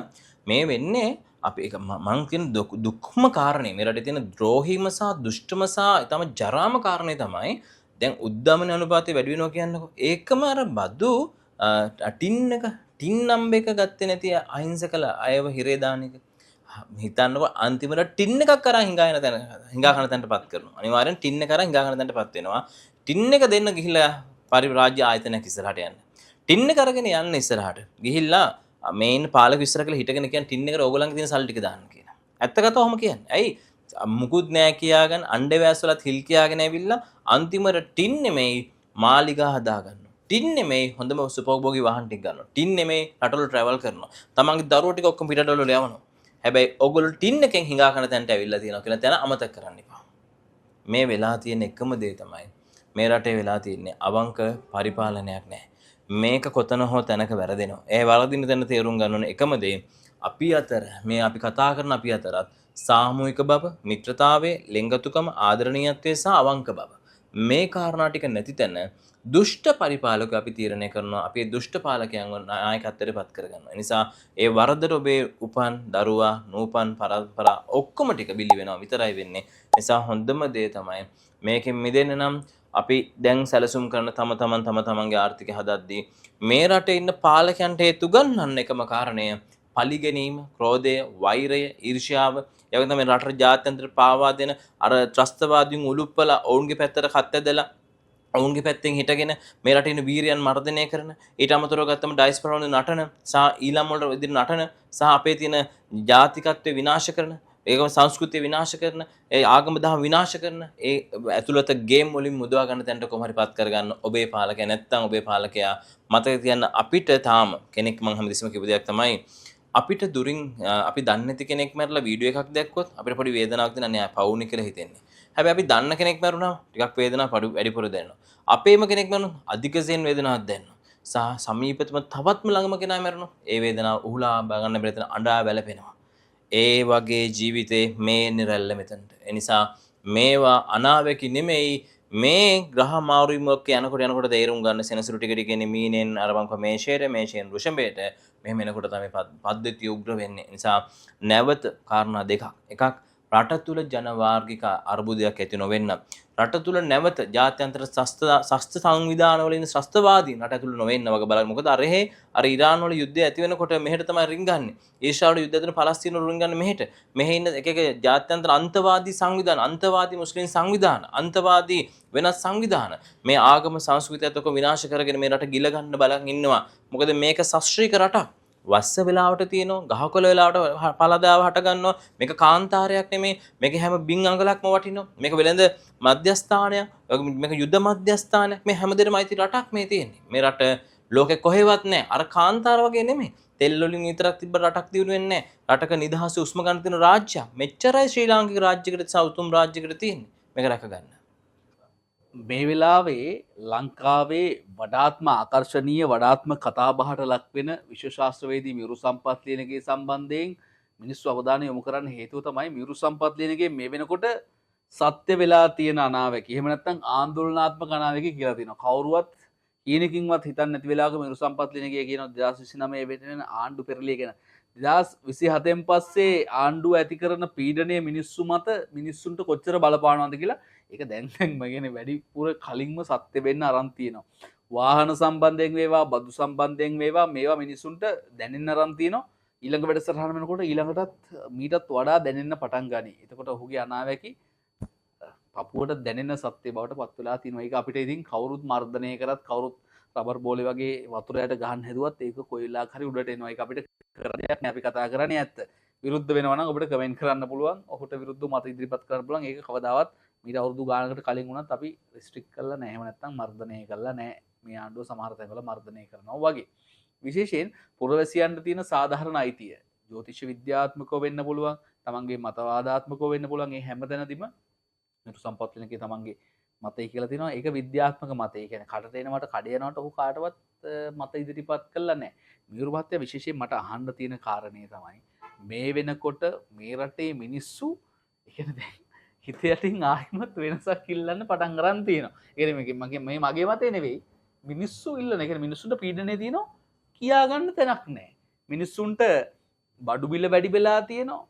මේ වෙන්නේ අපි ඒක මං කියන දුක්ඛම කාරණේ මේ රටේ තියෙන ද්‍රෝහීම සහ දුෂ්ටම සහ ඊටම ජරාම කාරණේ තමයි දැන් උද්දමන අනුපාතය වැඩි වෙනවා කියන්නකො. ඒකම අර බදු ටින් නම්බර් එක ගත්තේ නැති අහිංසකල අයව හිරේ දාන එක. හිතන්නකො අන්තිමට ටින් එකක් කරා හිඟා කන තැනටපත් කරනවා. අනිවාර්යෙන් ටින් එක කරා හිඟා කන තැනටපත් වෙනවා. ටින් එක දෙන්න ගිහිල්ලා පරිරාජ්‍ය ආයතනයක් ඉස්සරහට යන්න. ටින් එක අරගෙන යන්න ඉස්සරහට. ගිහිල්ලා මේන් පාලක ඉස්සර කියලා හිටගෙන කියන ටින් එකට ඕගොල්ලන්ගේ තියෙන සල්ලි ටික දාන්න කියලා. ඇත්ත කතාව ඔහොම කියන්නේ. ඇයි මුකුත් නෑ කියාගෙන අණ්ඩවැස් වලත් හිල් කියාගෙන ඇවිල්ලා අන්තිමට ටින් නෙමෙයි මාලිගා හදාගන්නවා. ටින් නෙමෙයි හොඳම සුපෝභෝගී වාහන ටික ගන්නවා. ටින් නෙමෙයි රටවල ට්‍රැවල් කරනවා. තමන්ගේ දරුවෝ ටික ඔක්කොම පිටරටවල යවනවා. හැබැයි ඔයගොල්ලෝ ටින් එකෙන් හිඟා කරන තැනට ඇවිල්ලා තියෙනවා කියලා තැන අමතක කරන්න එපා. මේ වෙලා තියෙන එකම දේ තමයි මේ රටේ වෙලා තියෙන්නේ අවංක පරිපාලනයක් නැහැ. මේක කොතන හෝ තැනක වැරදෙනවා. ඒ වරදින තැන තේරුම් ගන්න ඕනේ එකම දේ අපි අතර මේ අපි කතා කරන අපි අතරත් සාමූහික බව, මිත්‍රතාවය, ලෙන්ගතුකම, ආදරණීයත්වය සහ අවංක බව. මේ කාරණා ටික නැති තැන දුෂ්ට පරිපාලකව අපි තීරණය කරනවා අපේ දුෂ්ට පාලකයන්ව නායකත්වයට පත් කරගන්නවා. ඒ නිසා ඒ වරදට ඔබේ උපන් දරුවා, නූපන් පරම්පරා ඔක්කොම ටික බිලි වෙනවා විතරයි වෙන්නේ. ඒ නිසා හොඳම දේ තමයි මේකෙන් මිදෙන්න නම් අපි දැන් සැලසුම් කරන තම තමන්ගේ ආර්ථිකය හදද්දී මේ රටේ ඉන්න පාලකයන්ට හේතු ගන්නන්න එකම කාරණය පලිගැනීම, ක්‍රෝධය, වෛරය, ඊර්ෂ්‍යාව, ඒ වගේම තමයි රටට ජාත්‍යන්තර පාවා දෙන අර ත්‍රස්තවාදීන් උලුප්පලා ඔවුන්ගේ පැත්තට කත් ඇදලා ඔවුන්ගේ පැත්තෙන් හිටගෙන මේ රටේ ඉන්න වීරයන් මර්ධනය කරන ඊට අමතරව ගත්තම ඩයස්පොරා වල නටන සහ ඊළම් වල විදිහට නටන සහ අපේ තියෙන ජාතිකත්වය විනාශ කරන ඒකම සංස්කෘතිය විනාශ කරන ඒ ආගම දහම විනාශ කරන ඒ ඇතුළත ගේම් වලින් මුදවා ගන්න තැනට කොහොම හරි පත් කරගන්න ඔබේ පාලකයා නැත්තම් ඔබේ පාලකයා මතක තියන්න අපිට තාම කෙනෙක් මම හැමදෙස්සම කිව්ව දෙයක් තමයි අපිට දුරින් අපි දන්නේ නැති කෙනෙක් මැරලා වීඩියෝ එකක් දැක්කොත් අපිට පොඩි වේදනාවක් දෙනවා නෑ පවුනේ කියලා හිතෙන්නේ. හැබැයි අපි දන්න කෙනෙක් මැරුණා ටිකක් වේදනාව වැඩිපුර දැනෙනවා. අපේම කෙනෙක් මැරුණා අධිකසෙන් වේදනාවක් දැනෙනවා. සහ සමීපතම තවත්ම ළඟම කෙනා මැරුණා ඒ වේදනාව උහුලා ගන්න බැරි තැන අඬා වැළපෙනවා. ඒ වගේ ජීවිතේ මේ නිරැල්ල මෙතනට. ඒ නිසා මේවා අනාවැකි නෙමෙයි මේ ග්‍රහ මාරුවීමක් යනකොට තේරුම් ගන්න සෙනසුරු ටික ටික එන්නේ මීනෙන් අරබංක මේෂයෙන් වෘෂභයට මෙහෙම එනකොට තමයි පද්ධතිය උග්‍ර වෙන්නේ. නිසා නැවත කාරණා දෙකක්. එකක් රට තුල ජනවාර්ගික අර්බුදයක් ඇති නොවෙන්න. රට තුල නැවත ජාත්‍යන්තර ශස්ත්‍ර සංවිධාන වල ඉන්න ශස්ත්‍රවාදීන් රට තුල නොවෙන්න වගේ බලන්න. මොකද අර ඉරාන් වල යුද්ධය ඇති වෙනකොට මෙහෙට තමයි රින්ගන්නේ. ඊශ්‍රායල යුද්ධය ඇතුළේ පලස්තීන වල රින්ගන්නේ මෙහෙට. මෙහෙ ඉන්න එක ජාත්‍යන්තර අන්තවාදී සංවිධාන, අන්තවාදී මුස්ලිම් සංවිධාන, අන්තවාදී වෙනස් සංවිධාන මේ ආගම සංස්කෘතියත් ඔක්කොම විනාශ කරගෙන මේ රට ගිල ගන්න බලන් ඉන්නවා. මොකද මේක ශාස්ත්‍රීය රටක්. වස්ස වෙලාවට තියෙනවා ගහකොළ වෙලාවට පළදාව හට ගන්නවා මේක කාන්තාරයක් නෙමෙයි මේක හැම බින් අඟලක්ම වටිනවා මේක වෙළඳ මධ්‍යස්ථානයක් මේක යුද්ධ මධ්‍යස්ථානයක් මේ හැමදේටම අයිති රටක් මේ තියෙන්නේ මේ රට ලෝකෙ කොහෙවත් නැහැ අර කාන්තාර වගේ නෙමෙයි තෙල් වලින් විතරක් තිබ්බ රටක් දිනු වෙන්නේ නැහැ රටක නිදහස උස්ම ගන්න තියෙන රාජ්‍යයක් මෙච්චරයි ශ්‍රී ලාංකික රාජ්‍යයකට සෞතුම් රාජ්‍යයකට තියෙන්නේ මේක රැක ගන්න මේ වෙලාවේ ලංකාවේ වඩාත්ම ආකර්ශනීය වඩාත්ම කතාබහට ලක්වෙන විශ්වශාස්ත්‍රවේදී මියුරු සම්පත් ලියනගේ සම්බන්ධයෙන් මිනිස්සු අවධානය යොමු කරන්න හේතුව තමයි මියුරු සම්පත් ලියනගේ මේ වෙනකොට සත්‍ය වෙලා තියෙන අනාවැකි. එහෙම නැත්නම් ආందోලනාත්මක අනාවැකි කියලා තියෙනවා. කවුරුවත් ඊනකින්වත් හිතන්නේ නැති වෙලාවක මියුරු සම්පත් ලියනගේ කියනවා 2029 වෙන ආණ්ඩු පෙරළිය ගැන. 2027න් පස්සේ ආණ්ඩුව ඇති කරන පීඩනය මිනිස්සු මත මිනිස්සුන්ට කොච්චර බලපානවද කියලා ඒක දැන් මගෙන වැඩිපුර කලින්ම සත්‍ය වෙන්න අරන් තියෙනවා. වාහන සම්බන්ධයෙන් වේවා බදු සම්බන්ධයෙන් වේවා මේවා මිනිස්සුන්ට දැනෙන්න අරන් තියෙනවා. ඊළඟ වැඩසටහන වෙනකොට ඊළඟටත් මීටත් වඩා දැනෙන්න පටන් ගනී. එතකොට ඔහුගේ අනාවැකි පපුවට දැනෙන සත්‍ය බවට පත් වෙලා තියෙනවා. ඒක අපිට ඉතින් කවුරුත් මර්ධනය කරත් කවුරුත් රබර් බෝලේ වගේ වතුරයට ගහන්න හැදුවත් ඒක කොයි වෙලාවක හරි උඩට එනවා. ඒක අපිට කරන්න දෙයක් නෑ. අපි කතා කරන්නේ ඇත්ත. විරුද්ධ වෙනවා නම් ඔබට කමෙන්ට් කරන්න පුළුවන්. ඔහුට විරුද්ධව මත ඉදිරිපත් කරන්න පුළුවන්. ඒක කවදාවත් මීට අවුරුදු ගානකට කලින් වුණත් අපි රිස්ට්‍රික්ට් කරලා නැහැ. එහෙම නැත්නම් මර්ධනය කරලා නැහැ. මේ ආණ්ඩුව සමහර තැන්වල මර්ධනය කරනවා වගේ. විශේෂයෙන් පුරවැසියන්ට තියෙන සාධාරණ අයිතිය. ජ්‍යොතිෂ විද්‍යාත්මකව වෙන්න පුළුවන්. තමන්ගේ මතවාදාත්මකව වෙන්න පුළුවන්. මේ හැමතැනදීම මියුරු සම්පත් ලියනකේ තමන්ගේ මතය කියලා තියෙනවා. ඒක විද්‍යාත්මක මතය. ඒ කියන්නේ කඩට එනවට කඩ යනවට ඔහු කාටවත් මත ඉදිරිපත් කළා නැහැ. මියුරු මහත්තයා විශේෂයෙන් මට අහන්න තියෙන කාරණේ තමයි මේ වෙනකොට මේ රටේ මිනිස්සු ඒ කියන්නේ දැන් හිත යටින් ආයිමත් වෙනසක් ඉල්ලන්න පටන් ගන්න තියෙනවා. ඒ කියන්නේ මගේ මතේ නෙවෙයි. මිනිස්සු ඉල්ලන. ඒ කියන්නේ මිනිස්සුන්ට පීඩනය තියෙනවා කියා ගන්න තැනක් නැහැ. මිනිස්සුන්ට බඩු බිල වැඩි වෙලා තියෙනවා.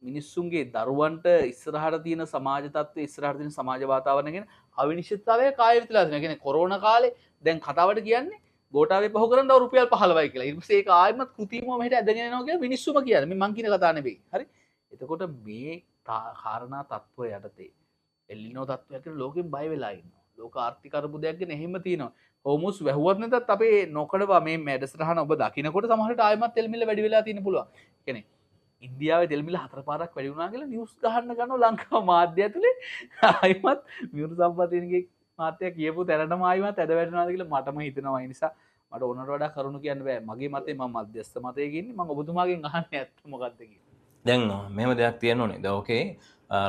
මිනිස්සුන්ගේ දරුවන්ට ඉස්සරහට තියෙන සමාජ තත්ත්වය ඉස්සරහට තියෙන සමාජ වාතාවරණය ගැන අවිනිශ්චිතතාවය කාය විතලා තියෙනවා. ඒ කියන්නේ කොරෝනා කාලේ දැන් කතාවට කියන්නේ ගෝඨාවේ පහු කරන් දව රුපියල් 15යි කියලා. ඊට පස්සේ ඒක ආයෙමත් කෘතිමව මෙහෙට ඇදගෙන එනවා කියලා මිනිස්සුම කියන්නේ. මේ මං කියන කතාව නෙවෙයි. හරි. එතකොට මේ කාරණා තත්ත්වය යටතේ එල්ලිනෝ තත්ත්වයක් කියන ලෝකෙන් බය වෙලා ඉන්නවා. ලෝක ආර්ථික අර්බුදයක් ගැන එහෙම තියෙනවා. හෝමුස් වැහුවත් නැතත් අපේ නොකඩවා මේ මැඩසටහන ඔබ දකින්නකොට සමහරට ආයෙමත් තෙල් මිල වැඩි වෙලා තියෙන පුළුවන්. කියන්නේ ඉන්දියාවේ තෙල් මිල 4 පාරක් වැඩි වුණා කියලා නිවුස් ගහන්න ගන්නවා ලංකාව මාධ්‍ය ඇතුලේ. ආයෙමත් මියුරු සම්පත් ලියනගේ මාත්‍යා කියපු තැනටම ආයිමත් ඇද වැටෙනවාද කියලා මටම හිතෙනවා. ඒ නිසා මට ඕනට වඩා කරුණු කියන්න බෑ. මගේ මතේ මම මධ්‍යස්ථ මතයක ඉන්නේ. මම ඔබතුමාගෙන් අහන්නේ ඇත්ත මොකක්ද කියලා. දැන් මෙහෙම දෙයක් තියෙන්න ඕනේ. දැන් ඕකේ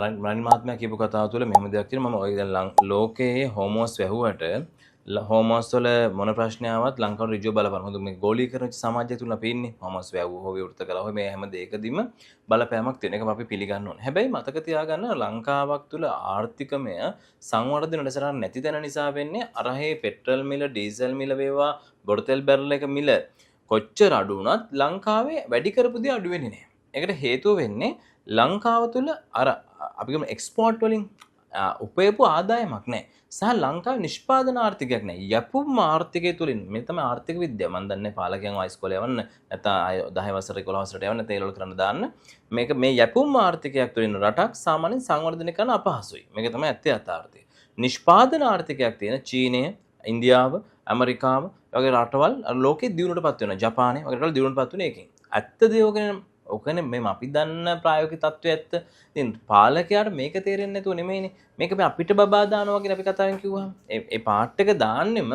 රනිල් මහත්මයා කියපු කතාව තුළ මෙහෙම දෙයක් තියෙනවා. මම ඔය දැන් ලෝකයේ හෝමෝස් වැහුවට හෝමෝස් වල මොන ප්‍රශ්නාවක් ලංකාවට ඍජුව බලපන්න. මොකද මේ ගෝලීකරණ සමාජය තුල අපි ඉන්නේ. හෝමෝස් වැහුව හොව විවෘත කළා. ඔය මේ හැම දෙයකදීම බලපෑමක් තියෙන එක අපි පිළිගන්න ඕනේ. හැබැයි මතක තියාගන්න ලංකාවක් තුල ආර්ථිකමය සංවර්ධන වැඩසටහන නැති තැන නිසා වෙන්නේ අරහේ පෙට්‍රල් මිල, ඩීසල් මිල වේවා, බොරතෙල් බැරල් එක මිල කොච්චර අඩු වුණත් ලංකාවේ වැඩි කරපු දේ අඩු වෙන්නේ නැහැ. ඒකට හේතුව වෙන්නේ ලංකාව තුල අර අපි කියමු එක්ස්පෝර්ට් වලින් උපයපු ආදායමක් නැහැ. සහ ලංකාවේ නිෂ්පාදන ආර්ථිකයක් නැහැ. යපුම් ආර්ථිකය තුලින් මේ තමයි ආර්ථික විද්‍යාව. මම දන්නේ පාලකයන් හයිස්කෝලේ යවන්න නැත්නම් 10 වසර 11 වසරට යවන්න නැත්නම් ඒවල කරන්න දාන්න. මේක මේ යපුම් ආර්ථිකයක් තුලින් රටක් සාමාන්‍යයෙන් සංවර්ධනය කරන්න අපහසුයි. මේක තමයි ඇත්ත යථාර්ථය. නිෂ්පාදන ආර්ථිකයක් තියෙන චීනය, ඉන්දියාව, ඇමරිකාව වගේ රටවල් ලෝකෙ දියුණුවටපත් වෙනවා. ජපානය වගේ රටවල් දියුණුවටපත් වෙන එකෙන්. ඇත්තද ඕකනේ මේ අපි දන්න ප්‍රායෝගික තත්ත්වය ඇත්ත. ඉතින් පාලකයාට මේක තේරෙන්නේ නැතුව නෙමෙයිනේ. මේක අපි අපිට බබා දානවා වගේ අපි කතාවෙන් කිව්වහම. ඒ පාට් එක දාන්නෙම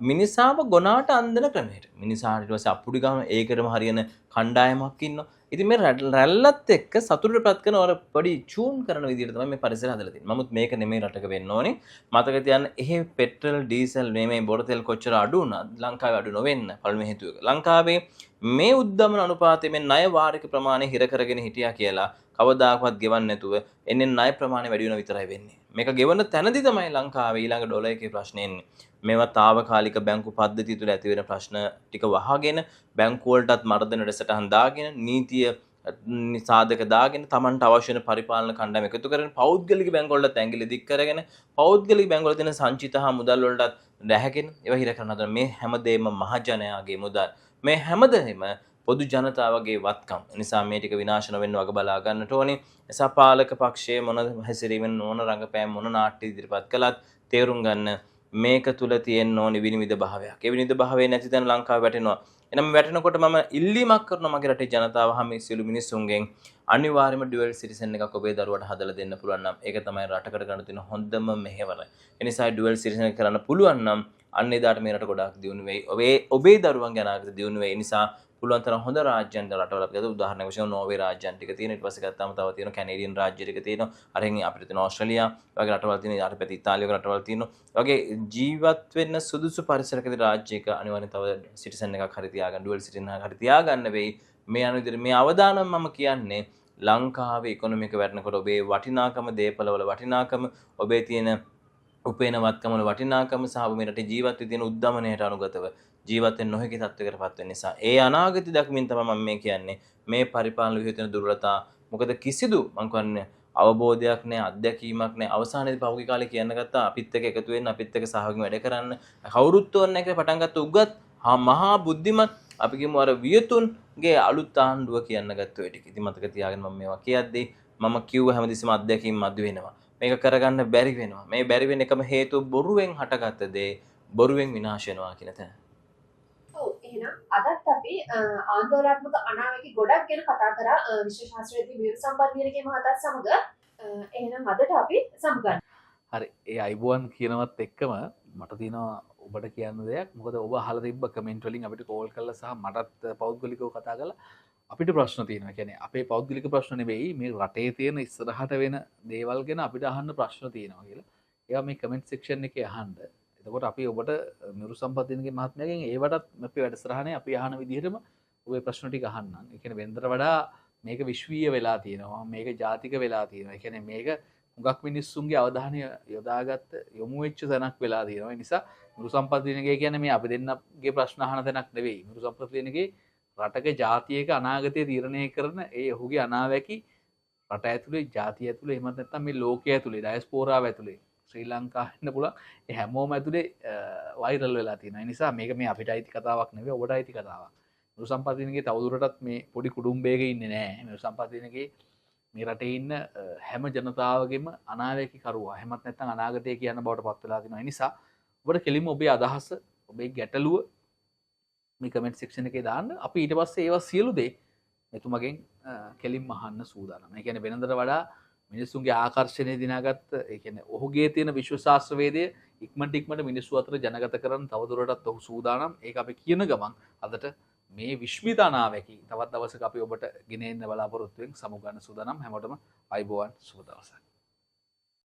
මිනිසාව ගොනාට අන්දන ක්‍රමයට. මිනිසාට ඊට පස්සේ අප්පුඩි ගාම ඒකටම හරියන කණ්ඩායමක් ඉන්නවා. ඉතින් මේ රැල්ලත් එක්ක සතුටටපත් කරන ඔර පොඩි චූන් කරන විදිහට තමයි මේ පරිසරය හදලා තියෙන්නේ. නමුත් මේක නෙමෙයි රටක වෙන්න ඕනේ. මතක තියාගන්න එහෙ පෙට්‍රල් ඩීසල් මේ බොරතෙල් කොච්චර අඩු වුණත් ලංකාවේ අඩු නොවෙන්න පළවෙනි හේතුව එක. ලංකාවේ මේ උද්දමන අනුපාතයේ මේ ණය වාරික ප්‍රමාණය හිර කරගෙන හිටියා කියලා කවදාකවත් ගෙවන්න නැතුව එන්නේ ණය ප්‍රමාණය වැඩි වෙන විතරයි වෙන්නේ. මේක ගෙවන තැනදී තමයි ලංකාවේ ඊළඟ ඩොලර් එකේ ප්‍රශ්නේ එන්නේ. මේවා తాවකාලික බැංකු පද්ධතිය තුළ ඇති වෙන ප්‍රශ්න ටික වහගෙන බැංකු වලටත් මර්ධන රැසටහන් දාගෙන නීතිය සාධක දාගෙන Tamanට අවශ්‍ය වෙන පරිපාලන කණ්ඩායම එකතු කරගෙන පෞද්ගලික බැංකු වලට ඇඟිලි දික් කරගෙන පෞද්ගලික බැංකු වල තියෙන සංචිත හා මුදල් වලටත් දැහැගෙන ඒවා හිර කරන හදන මේ හැමදේම මහජනයාගේ මුදල් මේ හැමදේම පොදු ජනතාවගේ වත්කම් නිසා මේ ටික විනාශ නොවෙන්න වග බලා ගන්නට ඕනේ. එසා පාලක පක්ෂයේ මොන හැසිරීමෙන් මොන රංගපෑම් මොන නාට්‍ය ඉදිරිපත් කළත් තේරුම් ගන්න මේක තුල තියෙන්න ඕනි විනිවිද භාවයක්. ඒ විනිවිද භාවය නැති තැන ලංකාව වැටෙනවා. එනම වැටෙනකොට මම ඉල්ලීමක් කරනවා මගේ රටේ ජනතාව හැම සියලු මිනිස්සුන්ගෙන් අනිවාර්යයෙන්ම ඩුවල් සිටිසන් එකක් ඔබේ දරුවට හදලා දෙන්න පුළුවන් නම් ඒක තමයි රටකට ගන්න තියෙන හොඳම මෙහෙවර. ඒ නිසා ඩුවල් සිටිසන් එක කරන්න පුළුවන් නම් අන්න එදාට මේ රට ගොඩාක් දියුණු වෙයි. ඔබේ දරුවන්ගේ අනාගත දියුණු වෙයි. නිසා පුළුවන් තරම් හොඳ රාජ්‍යයන් රටවල් අපි ගත්තා. උදාහරණයක් වශයෙන් නෝර්වේ රාජ්‍යයන් ටික තියෙනවා. ඊට පස්සේ ගත්තාම තව තියෙනවා කැනේඩියන් රාජ්‍ය ටික තියෙනවා. අරගෙන අපිට තියෙන ඕස්ට්‍රේලියා වගේ රටවල් තියෙනවා. ඊට පස්සේ ඉතාලිය වගේ රටවල් තියෙනවා. වගේ ජීවත් වෙන්න සුදුසු පරිසරකදී රාජ්‍යයක අනිවාර්යෙන් තව සිටිසන් එකක් හරි තියාගන්න, ඩුවල් සිටිසන් එකක් හරි තියාගන්න වෙයි. මේ අනුව විදිහට මේ අවදානම් මම කියන්නේ ලංකාවේ ඉකොනොමි එක වැටෙනකොට ඔබේ වටිනාකම දේපලවල වටිනාකම ඔබේ තියෙන උපේන වත්කම වල වටිනාකම සහ ඔබ මේ රටේ ජීවත් වෙ තියෙන උද්දමනයට අනුගතව ජීවත් වෙන්න නොහැකි තත්ත්වයකටපත් වෙන නිසා ඒ අනාගත දක්මින් තමයි මම මේ කියන්නේ මේ පරිපාලන විහිිත වෙන දුර්වලතා මොකද කිසිදු මම කියන්නේ අවබෝධයක් නැහැ අත්දැකීමක් නැහැ අවසානයේදී පහුගිය කාලේ කියන්න ගත්තා අපිත් එක්ක එකතු වෙන්න අපිත් එක්ක සහභාගීව වැඩ කරන්න කවුරුත් ඕනේ නැහැ කියලා පටන් ගත්ත උගත් මහා බුද්ධිමත් අපි කියමු අර වියතුන්ගේ අලුත් ආණ්ඩුව කියන්න ගත්ත ඔය ටික. ඉතින් මතක තියාගන්න මම මේවා කියද්දී මම කිව්ව හැමදෙස්සම අත්දැකීම් මදි වෙනවා. මේක කරගන්න බැරි වෙනවා. මේ බැරි වෙන එකම හේතුව බොරුවෙන් හටගත්ත දේ බොරුවෙන් විනාශ වෙනවා කියන තැන. ඔව් එහෙනම් අදත් අපි ආందోලනාත්මක අනාවැකි ගොඩක් ගැන කතා කරා විශ්ව ශාස්ත්‍රවේදී විරු සම්පන්නියගේ මහතාත් සමග. එහෙනම් අදට අපි සමුගන්න. හරි ඒ අයිබුවන් කියනවත් එක්කම මට තියෙනවා ඔබට කියන්න දෙයක්. මොකද ඔබ අහලා තිබ්බ කමෙන්ට් වලින් අපිට කෝල් කරලා සහ මටත් පෞද්ගලිකව කතා කරලා අපිට ප්‍රශ්න තියෙනවා. කියන්නේ අපේ පෞද්ගලික ප්‍රශ්න නෙවෙයි මේ රටේ තියෙන ඉස්සරහට වෙන දේවල් ගැන අපිට අහන්න ප්‍රශ්න තියෙනවා කියලා. ඒවා මේ කමෙන්ට් සෙක්ෂන් එකේ අහන්න. එතකොට අපි ඔබට මිරු සම්පත්තියන්ගේ මහත්මයාගෙන් ඒවටත් අපි වැඩසටහනේ අපි අහන විදිහටම ඔබේ ප්‍රශ්න ටික අහන්නම්. ඒ කියන්නේ වෙනදට වඩා මේක විශ්වීය වෙලා තියෙනවා. මේක ජාතික වෙලා තියෙනවා. ඒ කියන්නේ මේක හුඟක් මිනිස්සුන්ගේ අවධානය යොදාගත්ත යොමු වෙච්ච තැනක් වෙලා තියෙනවා. ඒ නිසා මිරු සම්පත්තියන්ගේ කියන්නේ මේ අපි දෙන්නගේ ප්‍රශ්න අහන තැනක් නෙවෙයි. මිරු සම්පත්තියන්ගේ රටක ජාතියක අනාගතය තීරණය කරන ඒ ඔහුගේ අනාවැකි රට ඇතුලේ ජාතිය ඇතුලේ එහෙම නැත්නම් මේ ලෝකය ඇතුලේ ඩයස්පෝරාව ඇතුලේ ශ්‍රී ලංකාව වෙන්න පුළුවන් ඒ හැමෝම ඇතුලේ වෛරල් වෙලා තියෙනවා. ඒ නිසා මේක මේ අපිට අයිති කතාවක් නෙවෙයි ඔබට අයිති කතාවක්. මිරු සම්පත්තියන්ගේ තවදුරටත් මේ පොඩි කුඩුම්බයක ඉන්නේ නැහැ. මිරු සම්පත්තියන්ගේ මේ රටේ ඉන්න හැම ජනතාවගේම අනාවැකි කරුවා. එහෙමත් නැත්නම් අනාගතය කියන බවට පත් වෙලා තියෙනවා. ඒ නිසා ඔබට කෙලින්ම ඔබේ අදහස ඔබේ ගැටලුව මේ කමෙන්ට් සෙක්ෂන් එකේ දාන්න. අපි ඊට පස්සේ ඒවා සියලු දේ මෙතුමගෙන් කෙලින්ම අහන්න සූදානම්. ඒ කියන්නේ වෙනදට වඩා මිනිස්සුන්ගේ ආකර්ෂණය දිනාගත්ත ඒ කියන්නේ ඔහුගේ තියෙන විශ්ව ශාස්ත්‍රවේදය ඉක්මනට මිනිස්සු අතර ජනගත කරන්න තවදුරටත් ඔහු සූදානම්. ඒක අපි කියන ගමන් අදට මේ විශ්මිත අනාවැකි තවත් දවසක අපි ඔබට ගෙන එන්න බලාපොරොත්තු වෙමින් සමු ගන්න සූදානම්. හැමෝටම අයබෝවන් සුබ දවසක්.